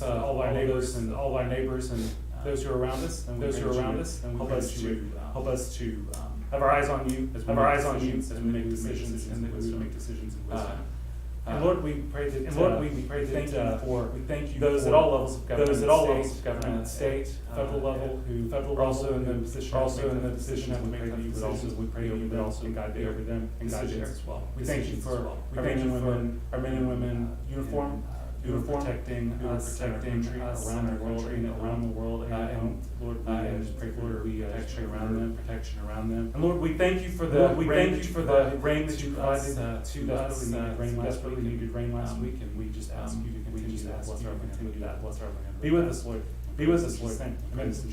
all our neighbors and those who are around us, and help us to have our eyes on you, as we make decisions in wisdom. And Lord, we pray that we thank you those at all levels of government, state, federal level, who are also in the position to make the decisions. We pray that you would also guide over them and guide theirs as well. We thank you for our men and women uniform, protecting us around the world, and Lord, we just pray for protection around them. And Lord, we thank you for the rain that you provided to us. Desperately needed rain last week, and we just ask you to continue that. Bless our land. Be with us, Lord. Amen.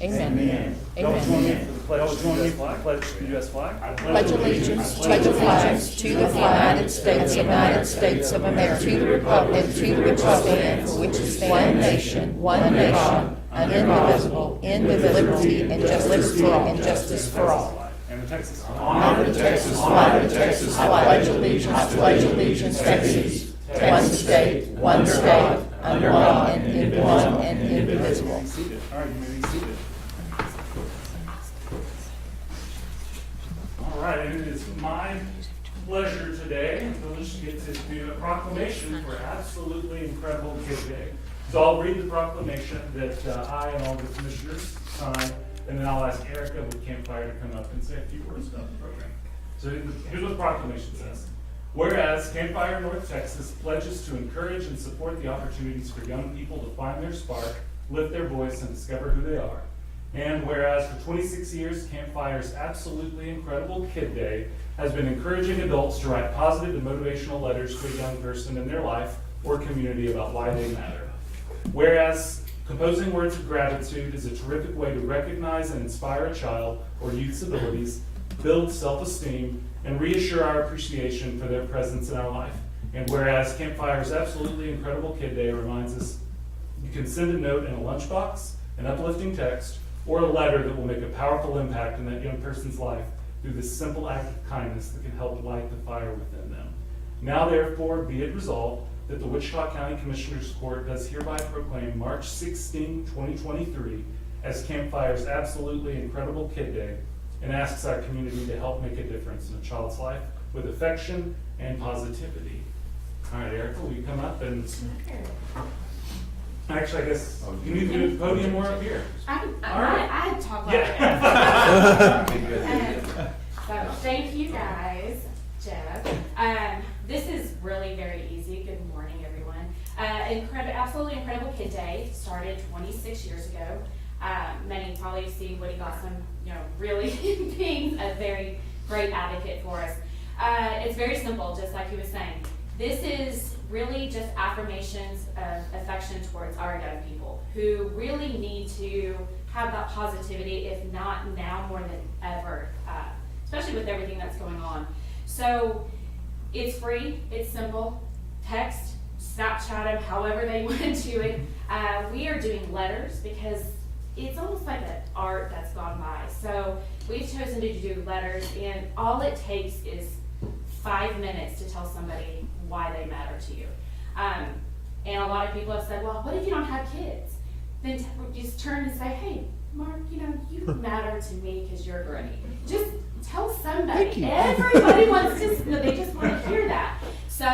Amen. Y'all join me for the pledge to the U.S. flag. Pledge allegiance to the flag United States of America, to the republic for which it stands, one nation, indivisible, with liberty and justice for all. And the Texas flag. Honor the Texas flag. Pledge allegiance to these, one state, under God, and indivisible. All right, you may be seated. All right, and it is my pleasure today and privilege to get to do a proclamation for absolutely incredible Kid Day. So I'll read the proclamation that I and all the commissioners sign, and then I'll ask Erica with Campfire to come up and say a few words about the program. So here's what the proclamation says. Whereas Campfire North Texas pledges to encourage and support the opportunities for young people to find their spark, lift their voice, and discover who they are. And whereas for 26 years, Campfire's absolutely incredible Kid Day has been encouraging adults to write positive and motivational letters to a young person in their life or community about why they matter. Whereas composing words of gratitude is a terrific way to recognize and inspire a child or youth's abilities, build self-esteem, and reassure our appreciation for their presence in our life. And whereas Campfire's absolutely incredible Kid Day reminds us you can send a note in a lunchbox, an uplifting text, or a letter that will make a powerful impact in that young person's life through this simple act of kindness that can help light the fire within them. Now therefore be it resolved that the Wichita County Commissioner's Court does hereby proclaim March 16, 2023 as Campfire's absolutely incredible Kid Day, and asks our community to help make a difference in a child's life with affection and positivity. All right, Erica, will you come up and... Actually, I guess you need to do the podium more up here. I talk like So thank you guys, Jeff. This is really very easy. Good morning, everyone. Absolutely incredible Kid Day started 26 years ago. Many probably see Woody Gossam, really being a very great advocate for us. It's very simple, just like he was saying. This is really just affirmations of affection towards our young people who really need to have that positivity, if not now more than ever, especially with everything that's going on. So it's free, it's simple. Text, Snapchat them, however they want to do it. We are doing letters because it's almost like an art that's gone by. So we've chosen to do letters, and all it takes is 5 minutes to tell somebody why they matter to you. And a lot of people have said, well, what if you don't have kids? Then just turn and say, hey, Mark, you matter to me because you're great. Just tell somebody. Everybody wants to, they just want to hear that. So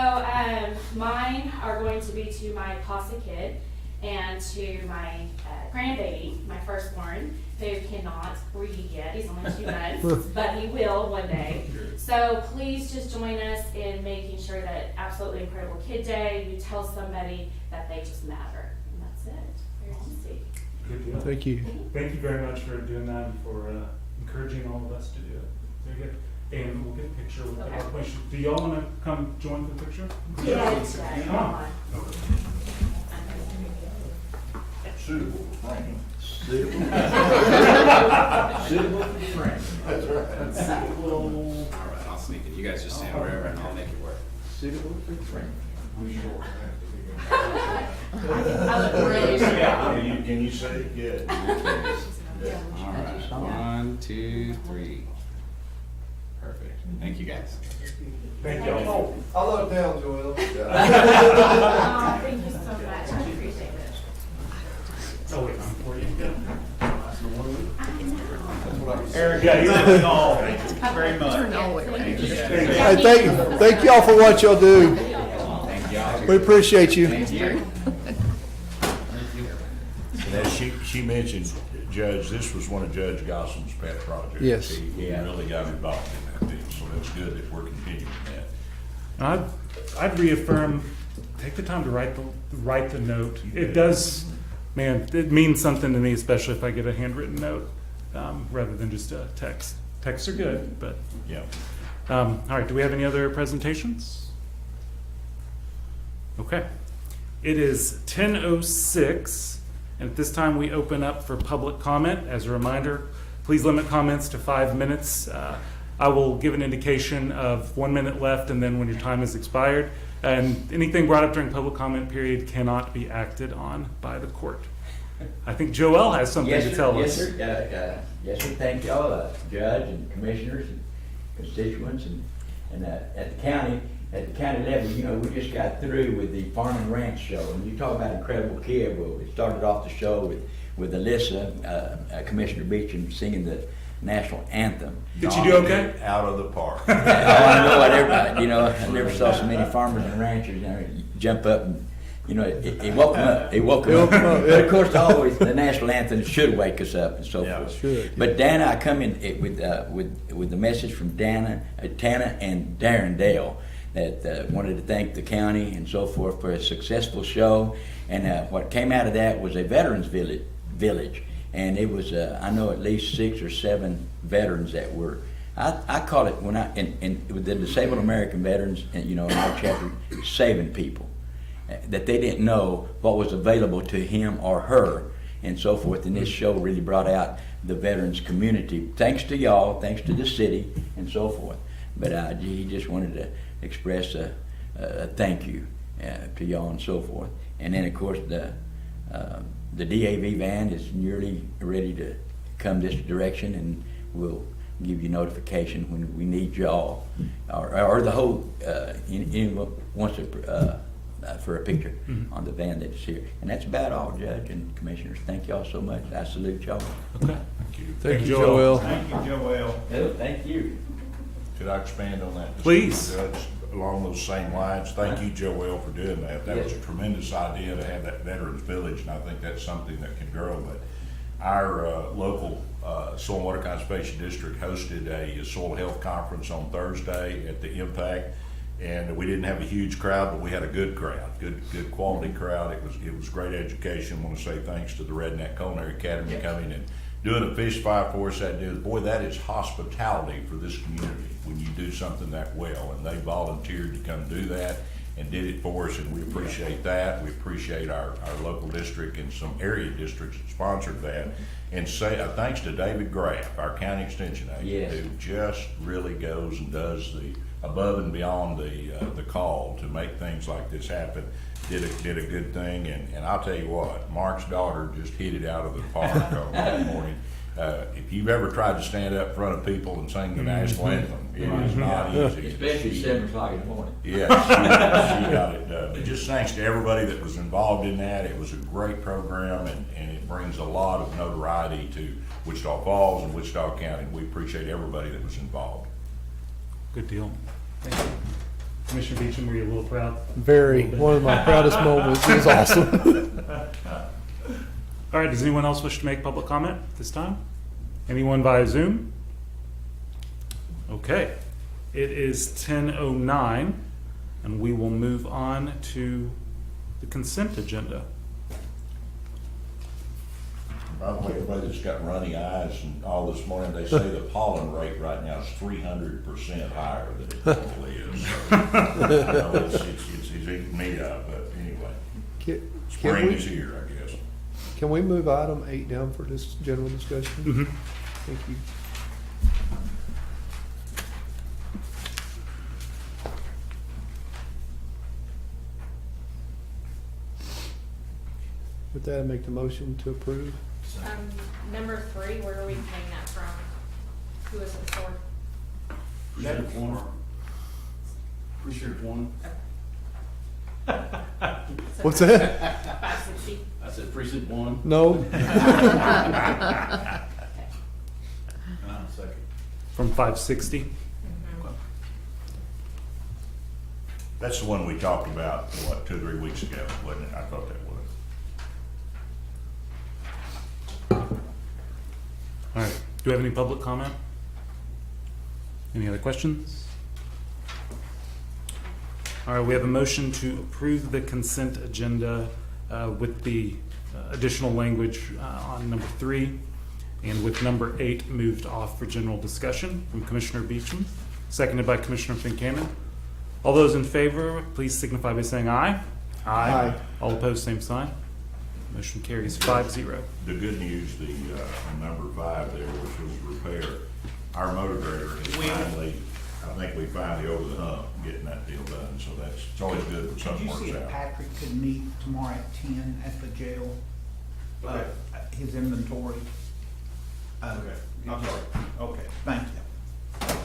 mine are going to be to my Casa kid and to my grandbaby, my firstborn, who cannot read yet. He's only 2 months, but he will one day. So please just join us in making sure that absolutely incredible Kid Day, you tell somebody that they just matter. And that's it. Very easy. Good deal. Thank you. Thank you very much for doing that and for encouraging all of us to do it. Very good. And we'll get a picture with the proclamation. Do y'all want to come join for the picture? Yes. Come on. Suitable for framing. Suitable for framing. That's right. All right, I'll sneak it. You guys just stand wherever and I'll make it work. Suitable for framing. I'm sure. I look really sure. Yeah. Can you say it? Good. Yeah. All right. 1, 2, 3. Perfect. Thank you guys. Thank y'all. I look down, Joel. Oh, thank you so much. I appreciate it. Oh, wait, I'm for you. Yeah. Eric, Yeah, you're thank you all very much. Hey, thank y'all for what y'all do. Thank y'all. We appreciate you. Thank you. And as she mentioned, Judge, this was one of Judge Gossham's pet projects. Yes. He really got involved in that deal, so that's good that we're continuing that. I'd reaffirm, take the time to write the note. It does, man, it means something to me, especially if I get a handwritten note, rather than just a text. Texts are good, but, Yeah. all right, do we have any other presentations? Okay. It is 10:06, and at this time we open up for public comment. As a reminder, please limit comments to 5 minutes. I will give an indication of 1 minute left, and then when your time has expired. And anything brought up during public comment period cannot be acted on by the court. I think Joel has something Yes, to sir. tell Yes, us. sir. Yes, sir. Thank y'all, judge and commissioners and constituents and at the county level, you know, we just got through with the Farm and Ranch show. And you talk about incredible kid. Well, we started off the show with Alyssa, Commissioner Beecham singing the national anthem. Did you do okay? Out of the park. Oh, I know what everybody, you know, I never saw so many farmers and ranchers, you know, jump up and, you know, it woke them up. It woke them up. But of course, always the national anthem should wake us up and so Yeah, forth. it should. But Dana, I come in with the message from Tana and Darren Dale that wanted to thank the county and so forth for a successful show. And what came out of that was a veterans village. And it was, I know, at least 6 or 7 veterans that were, I call it, with the Disabled American Veterans, and you know, in our chapter, saving people. That they didn't know what was available to him or her and so forth. And this show really brought out the veterans community. Thanks to y'all, thanks to the city and so forth. But he just wanted to express a thank you to y'all and so forth. And then of course the DAV van is nearly ready to come this direction, and we'll give you notification when we need y'all or the whole anyone wants to for a picture on the van that's here. And that's about all, Judge and Commissioners. Thank y'all so much. I salute y'all. Okay. Thank you. Thank you, Joel. Thank you, Joel. Oh, thank you. Could I expand on that? Please. Judge, along those same lines, thank you, Joel, for doing that. That was a tremendous idea to have that Veterans Village, and I think that's something that can grow. But our local Soil and Water Conservation District hosted a soil health conference on Thursday at the Impact, and we didn't have a huge crowd, but we had a good crowd, good quality crowd. It was great education. I want to say thanks to the Redneck Culinary Academy coming and doing a fish fry for us that day. Boy, that is hospitality for this community when you do something that well, and they volunteered to come do that and did it for us, and we appreciate that. We appreciate our local district and some area districts that sponsored that. And say thanks to David Graff, our county extension agent, who just really goes and does the above and beyond the call to make things like this happen. Did a good thing, and I'll tell you what, Mark's daughter just hit it out of the park on that morning. If you've ever tried to stand up in front of people and sing the national anthem, it is not easy. Especially 7 o'clock in the morning. Yeah, she got it done. But just thanks to everybody that was involved in that. It was a great program, and it brings a lot of notoriety to Wichita Falls and Wichita County. We appreciate everybody that was involved. Good deal. Thank you. Commissioner Beecham, were you a little proud? Very. One of my proudest moments. It was awesome. All right, does anyone else wish to make public comment at this time? Anyone via Zoom? Okay, it is 10:09, and we will move on to the consent agenda. By the way, everybody that's got runny eyes and all this morning, they say the pollen rate right now is 300% higher than it normally is. So, I know it's eating me up, but anyway, Can spring is we, here, I guess. can we move item 8 down for this general discussion? Mhm. Thank you. With that, I make the motion to approve. Number 3, where are we paying that from? Who is it for? Precinct 1. Precinct 1. What's that? 560. I said precinct 1. No? Second. From 560? That's the one we talked about, what, 2 or 3 weeks ago, wasn't it? I thought that was. All right, do we have any public comment? Any other questions? All right, we have a motion to approve the consent agenda with the additional language on number 3, and with number 8 moved off for general discussion from Commissioner Beecham, seconded by Commissioner Fincannon. All those in favor, please signify by saying aye. Aye. All opposed, same sign. Motion carries 5-0. The good news, the on number 5 there, which was repair, our motor grader has finally, I think we finally over the hump getting that deal done. So it's always good when Did something you see works if out. Patrick could meet tomorrow at 10 at the jail? Okay. His inventory? Okay. I'm sorry. Okay, thank you.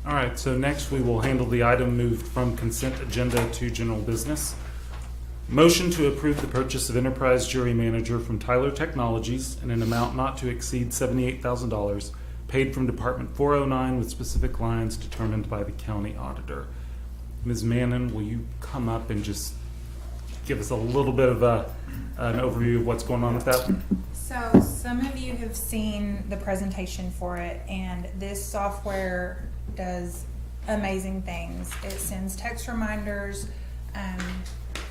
All right, so next we will handle the item moved from consent agenda to general business. Motion to approve the purchase of Enterprise Jury Manager from Tyler Technologies in an amount not to exceed $78,000, paid from Department 409 with specific lines determined by the county auditor. Ms. Mannon, will you come up and just give us a little bit of an overview of what's going on with that? So some of you have seen the presentation for it, and this software does amazing things. It sends text reminders.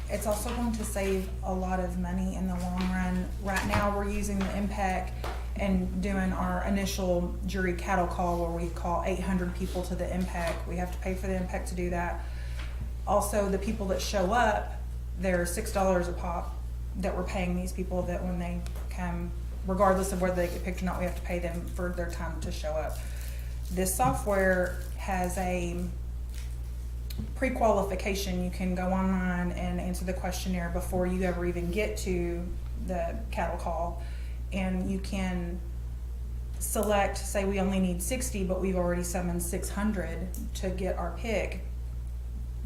It's also going to save a lot of money in the long run. Right now, we're using the MPEC and doing our initial jury cattle call where we call 800 people to the MPEC. We have to pay for the MPEC to do that. Also, the people that show up, they're $6 a pop that we're paying these people, that when they come, regardless of whether they get picked or not, we have to pay them for their time to show up. This software has a pre-qualification. You can go online and answer the questionnaire before you ever even get to the cattle call, and you can select, say we only need 60, but we've already summoned 600 to get our pick.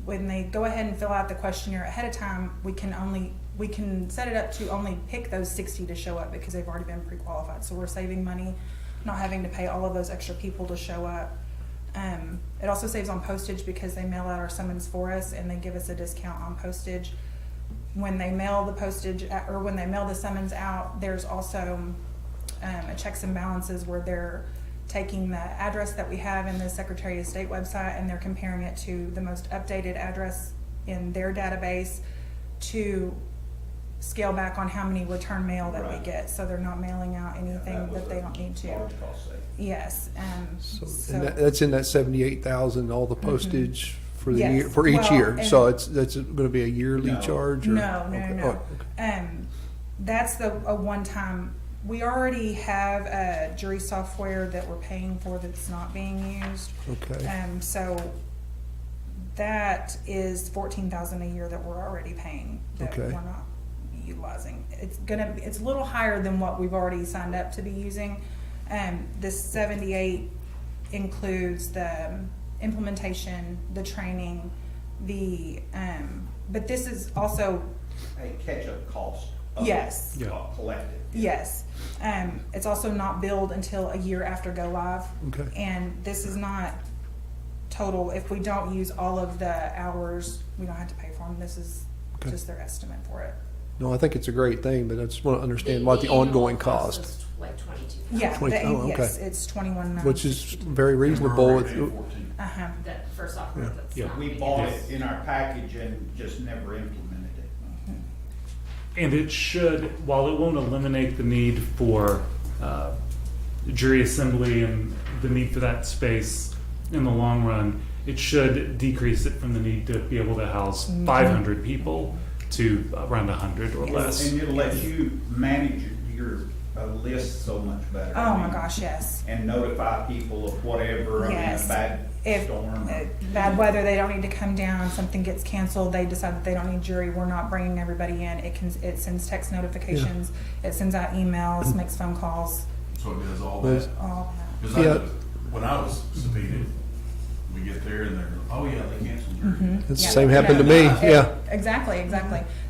When they go ahead and fill out the questionnaire ahead of time, we can set it up to only pick those 60 to show up because they've already been pre-qualified. So we're saving money, not having to pay all of those extra people to show up. It also saves on postage because they mail out our summons for us and they give us a discount on postage. When they mail the postage or when they mail the summons out, there's also a checks and balances where they're taking the address that we have in the Secretary of State website and they're comparing it to the most updated address in their database to scale back on how many return mail that we get, so they're not mailing out anything that they don't need to. Yes. So, and that's in that 78,000, all the postage for the Yes. year, for each Well, year. and- So that's going to be a yearly charge? Or? No. Okay. Oh, That's a one-time. We already have a jury software that we're paying for that's not being used. okay. So that is $14,000 a year that we're already paying that Okay. we're not utilizing. It's a little higher than what we've already signed up to be using. This 78 includes the implementation, the training, but this is also, A catch-up cost. of Yes. Yeah. Collected. yes. It's also not billed until a year after go live. Okay. And this is not total. If we don't use all of the hours, we don't have to pay for them. This is Okay. just their estimate for it. No, I think it's a great thing, but I just want to understand what the ongoing cost, is like 22. Yeah, 20 oh, okay. yes, it's 21. which is very reasonable. With, Uh-huh. That for software that's Yeah. not We being bought used. it in our package and just never implemented it. And it should, while it won't eliminate the need for jury assembly and the need for that space in the long run, it should decrease it from the need to be able to house 500 people to around 100 or less. And it'll let you manage your list so much better. Oh I my mean, gosh, yes. And notify people of whatever, I mean, Yes. a bad If storm. bad weather, they don't need to come down, something gets canceled, they decide that they don't need jury, we're not bringing everybody in. It sends text notifications, it sends out emails, makes phone calls, So it does all Yes. that. all that. Because Yeah. when I was subpoenaed, we get there and they're, oh yeah, they canceled jury. It's the Yeah. same happened to me, yeah. Exactly.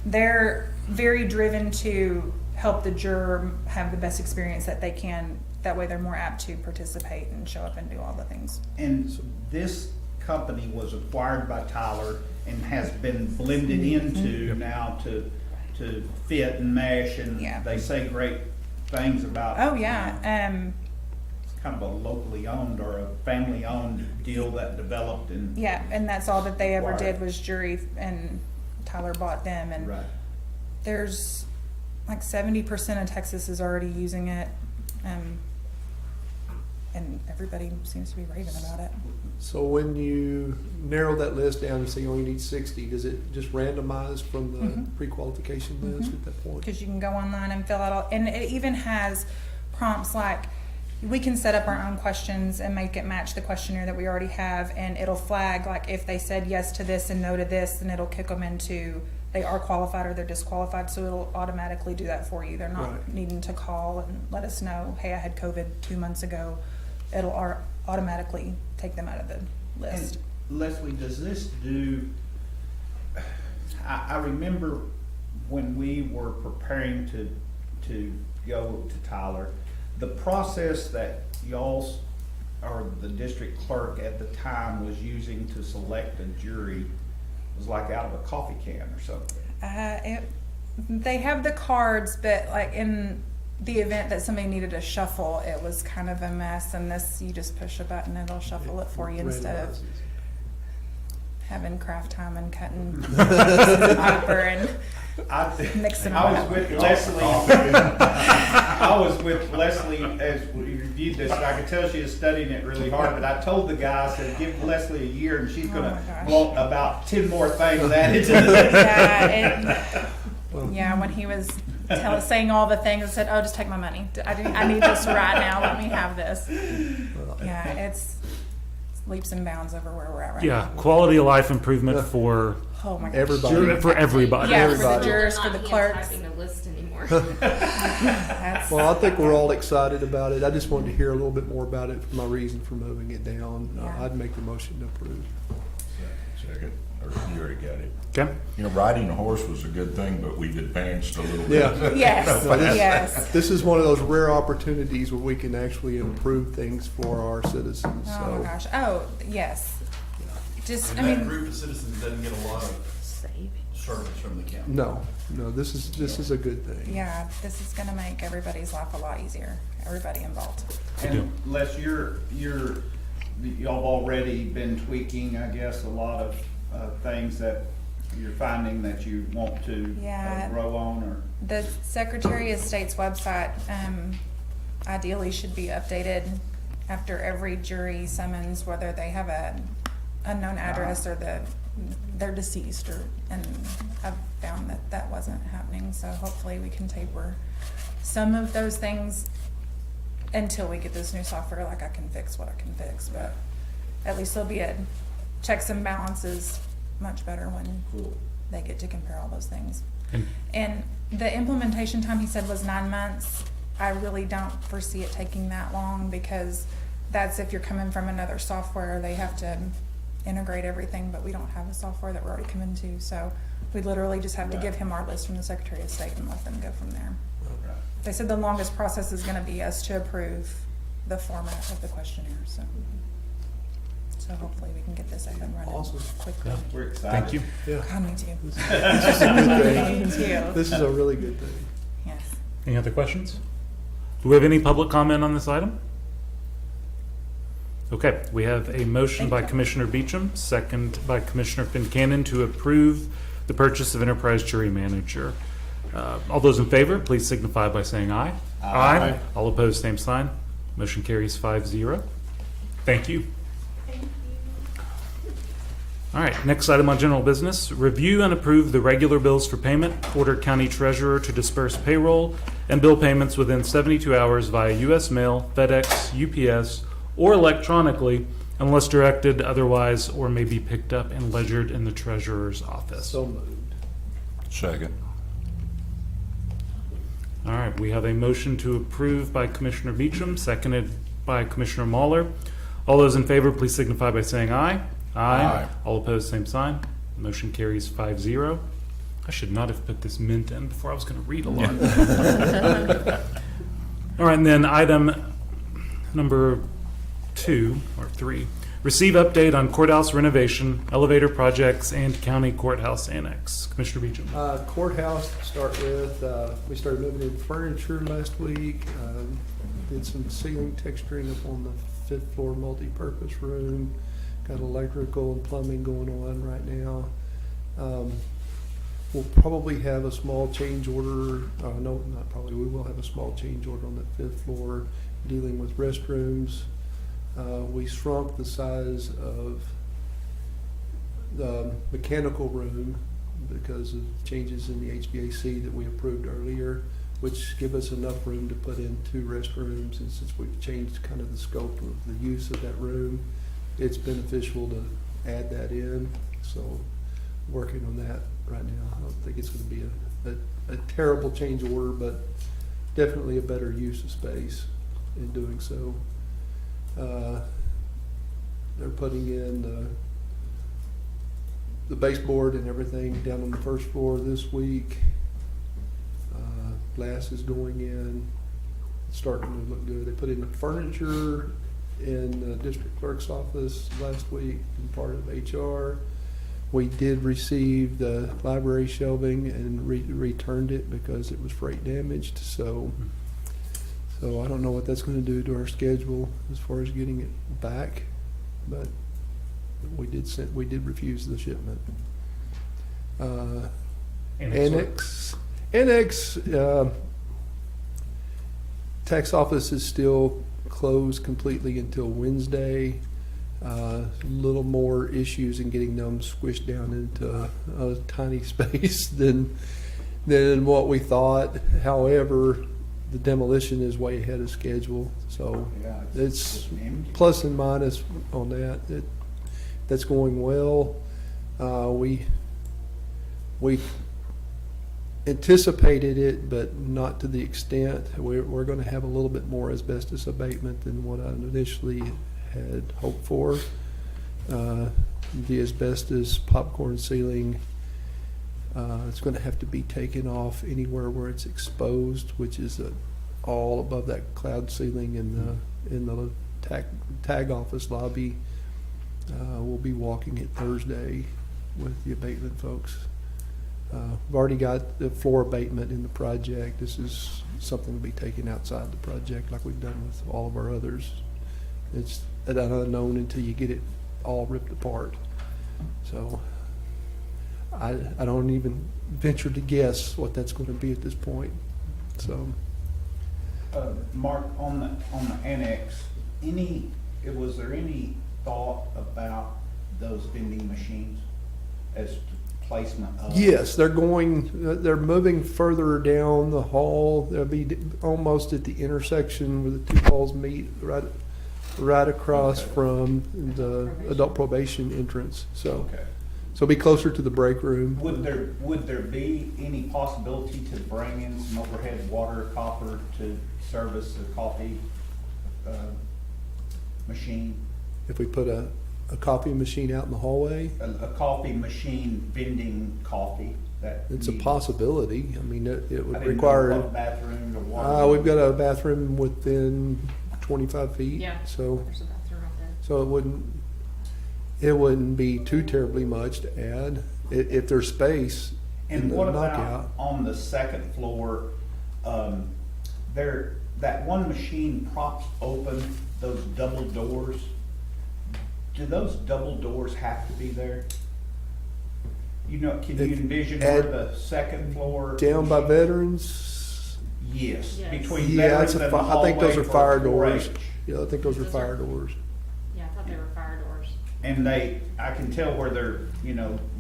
They're very driven to help the juror have the best experience that they can. That way they're more apt to participate and show up and do all the things. And this company was acquired by Tyler and has been blended into now to fit and mesh, and Yeah. they say great things about. Oh, yeah. It's kind of a locally owned or a family owned deal that developed and. Yeah, and that's all that they ever Right. did was jury, and Tyler bought them, and Right. there's like 70% of Texas is already using it, and everybody seems to be raving about it. So when you narrow that list down and say you only need 60, does it just randomize from the pre-qualification list at that point? Because you can go online and fill out all, and it even has prompts like, we can set up our own questions and make it match the questionnaire that we already have, and it'll flag, like, if they said yes to this and no to this, then it'll kick them into, they are qualified or they're disqualified, so it'll automatically do that for you. They're not Right. needing to call and let us know, hey, I had COVID 2 months ago. It'll automatically take them out of the list. And Leslie, does this do, I remember when we were preparing to go to Tyler, the process that y'all's, or the district clerk at the time was using to select a jury was like out of a coffee can or something. They have the cards, but like in the event that somebody needed a shuffle, it was kind of a mess, and this, you just push a button, it'll shuffle it for you instead of Randomizes. having craft time and cutting paper and mixing them I was up. with Leslie. I was with Leslie as we reviewed this, and I could tell she was studying it really hard, but I told the guy, I said, give Leslie a year and she's Oh gonna my gosh. want about 10 more things added to this. Yeah, when he was saying all the things, I said, "Oh, just take my money. I need this right now. Let me have this." Yeah, it's leaps and bounds over where we're at right Yeah, now. quality of life improvement for Oh my gosh. Everybody. for everybody. Yeah, for the Everybody. jurors, for the clerks. Typing a list anymore. That's, Well, I think we're all excited about it. I just wanted to hear a little bit more about it, my reason for moving it down. Yeah. I'd make the motion to approve. Second, or you already got it. Okay. You know, riding a horse was a good thing, but we've advanced a little Yeah. bit. yes, No, this- yes. This is one of those rare opportunities where we can actually improve things for our citizens, Oh so. my gosh. Oh, yes. Just, And I that mean, group of citizens doesn't get a lot of service from the county. No, this is a good thing. yeah, this is gonna make everybody's life a lot easier. Everybody involved. And Les, y'all have already been tweaking, I guess, a lot of things that you're finding that you want to Yeah. grow on, or? The Secretary of State's website, ideally should be updated after every jury summons, whether they have a unknown address or they're deceased, and I've found that wasn't happening, so hopefully we can taper some of those things until we get this new software. Like, I can fix what I can fix, but at least there'll be a checks and balances much better when they get to compare all those things. And the implementation time, he said, was 9 months. I really don't foresee it taking that long, because that's if you're coming from another software, they have to integrate everything, but we don't have a software that we're already coming to, so we literally just have to give him our list from the Secretary of State and let them go from there. They said the longest process is gonna be us to approve the format of the questionnaire, so hopefully we can get this up and running Awesome. quickly. We're excited. Thank you. Yeah, God, me too. this is a good thing. Me too. This is a really good thing. Yes. Any other questions? Do we have any public comment on this item? Okay, we have a motion by Commissioner Beecham, second by Commissioner Fincannon to approve the purchase of Enterprise Jury Manager. All those in favor, please signify by saying aye. Aye. All opposed, same sign. Motion carries 5-0. Thank you. All right, next item on general business, review and approve the regular bills for payment, order county treasurer to disperse payroll and bill payments within 72 hours via U.S. mail, FedEx, UPS, or electronically unless directed otherwise, or may be picked up and ledgered in the treasurer's office. So moved. Second. All right, we have a motion to approve by Commissioner Beecham, seconded by Commissioner Mahler. All those in favor, please signify by saying aye. Aye. All opposed, same sign. Motion carries 5-0. I should not have put this mint in before I was going to read a lot. All right, and then item number 2 or 3. Receive update on courthouse renovation, elevator projects, and county courthouse annex. Commissioner Beecham. Courthouse to start with, we started moving in furniture last week. Did some ceiling texturing up on the 5th floor multi-purpose room. Got electrical and plumbing going on right now. We'll probably have a small change order, no, not probably, we will have a small change order on the 5th floor dealing with restrooms. We shrunk the size of the mechanical room because of changes in the HVAC that we approved earlier, which give us enough room to put in 2 restrooms. And since we've changed kind of the scope of the use of that room, it's beneficial to add that in. So working on that right now. I don't think it's going to be a terrible change order, but definitely a better use of space in doing so. They're putting in the baseboard and everything down on the 1st floor this week. Glass is going in. It's starting to look good. They put in the furniture in the district clerk's office last week and part of HR. We did receive the library shelving and returned it because it was freight damaged. So I don't know what that's going to do to our schedule as far as getting it back, but we did refuse the shipment. Annex, tax office is still closed completely until Wednesday. A little more issues in getting them squished down into a tiny space than what we thought. However, the demolition is way ahead of schedule, so Yeah, it's just empty. plus and minus on that. That's going well. We anticipated it, but not to the extent. We're going to have a little bit more asbestos abatement than what I initially had hoped for. The asbestos popcorn ceiling, it's going to have to be taken off anywhere where it's exposed, which is all above that cloud ceiling in the tag office lobby. We'll be walking it Thursday with the abatement folks. We've already got the floor abatement in the project. This is something to be taken outside the project like we've done with all of our others. It's an unknown until you get it all ripped apart. So I don't even venture to guess what that's going to be at this point. So Mark, on the annex, was there any thought about those vending machines as to placement of? yes, they're moving further down the hall. They'll be almost at the intersection where the 2 halls meet, right across Okay. from the adult probation entrance. So Okay. so be closer to the break room. Would there be any possibility to bring in some overhead water copper to service the coffee machine? If we put a coffee machine out in the hallway, A coffee machine vending coffee that. it's a needs- possibility. I mean, it I would didn't know require. what bathrooms or water. We've got a bathroom within 25 feet. Yeah. So There's a bathroom out there. so it wouldn't be too terribly much to add if there's space in And the what about knockout. on the 2nd floor, that one machine props open those double doors? Do those double doors have to be there? You know, can you envision where At- the 2nd floor? Down by machine- veterans. Yes. Yes, between Yeah, veterans that's and a the I think those hallway are for fire 4-H. doors. Yeah, I think those are Those fire are- doors. Yeah, I thought they were fire doors. And I can tell where they're,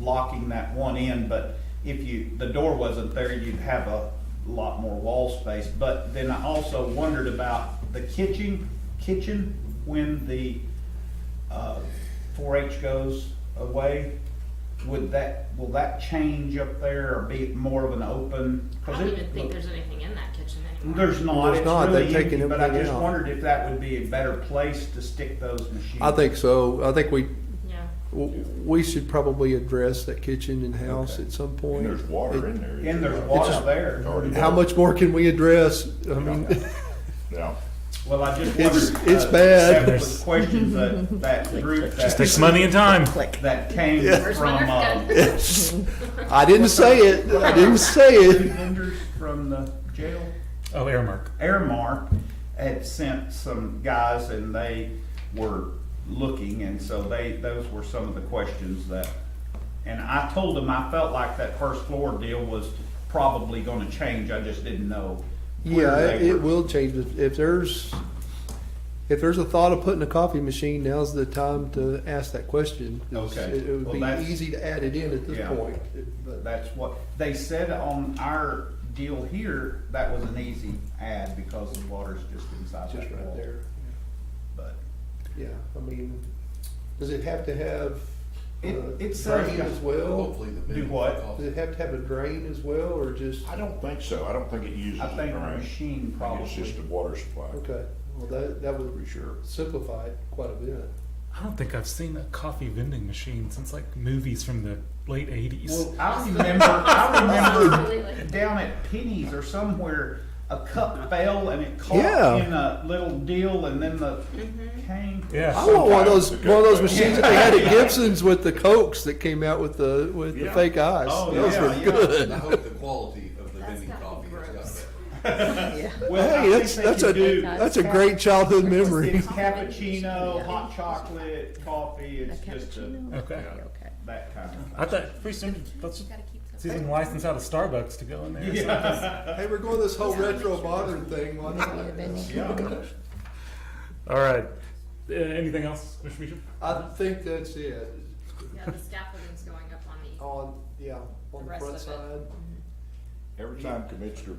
locking that one in, but if the door wasn't there, you'd have a lot more wall space. But then I also wondered about the kitchen when the 4-H goes away. will that change up there or be more of an open? I 'cause don't it- even think there's anything in that kitchen anymore. There's not, There's it's not. really They've taken empty, but I everything just out. wondered if that would be a better place to stick those machines. I think so. I think Yeah. we should probably address that kitchen in-house Okay. at some point. And there's water in there. And there's It's water just- there. it's already How there. much more can we address? I mean, Yeah. Well, I just It's- wondered. it's bad. That was questions that group Just takes money and time. that came Yeah. Where's from, my I didn't say it. I didn't say two it. vendors from the jail. Oh, Airmark. Airmark had sent some guys and they were looking, and so those were some of the questions that, and I told them I felt like that first floor deal was probably gonna change, I just didn't know. where Yeah, they it were. will change. If there's a thought of putting a coffee machine, now's the time to ask that question. Okay. It would Well, be that's- easy to add it in at this Yeah. point. But That's what, they said on our deal here, that was an easy add because the water's just inside just that right wall. there. But Yeah, I mean, does it have to have it says drain as well? Hopefully the Do bid what? Does it have to have a drain as well, or just? I don't think so. I don't think it uses I a think the drain. machine I think it's just probably, a water supply. Okay, well, that would Pretty sure. simplify it quite a bit. I don't think I've seen a coffee vending machine since like movies from the late 80s. well, I remember Absolutely. down at Penny's or somewhere, a cup fell and it caught Yeah. in a little deal and then the came. Yeah. I want one of those Sometimes machines that they had at Gibson's with the Cokes that came out with the Yeah. fake eyes. Oh, Those yeah, were yeah. good. And I hope the quality of the That's vending gotta be coffee has gross. got that. Well, I Hey, think that's they that's could do- a great childhood memory. It's cappuccino, hot chocolate, coffee, it's just Okay. that kind of. I thought pretty soon let's see them license out of Starbucks to go in there. or something. Hey, we're going this whole retro modern thing. Why not? Yeah. All right. Anything else, Mr. Beecham? I think that's it. Yeah, the scaffolding's going up on the. On The the rest front of it. side. Every time Commissioner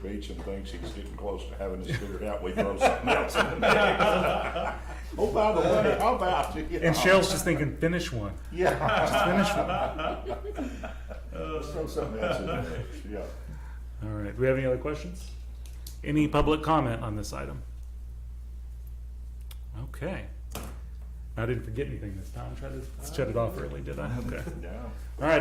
Beecham thinks he's getting close to having this figured out, we throw something else in the mix. Oh, by the way, how about you? And Cheryl's just thinking, finish one. Yeah. Just finish one. Let's throw something else in the mix, yeah. All right. Do we have any other questions? Any public comment on this item? Okay. I didn't forget anything this time. Try to shut it off early, did I? Okay. Yeah. All right.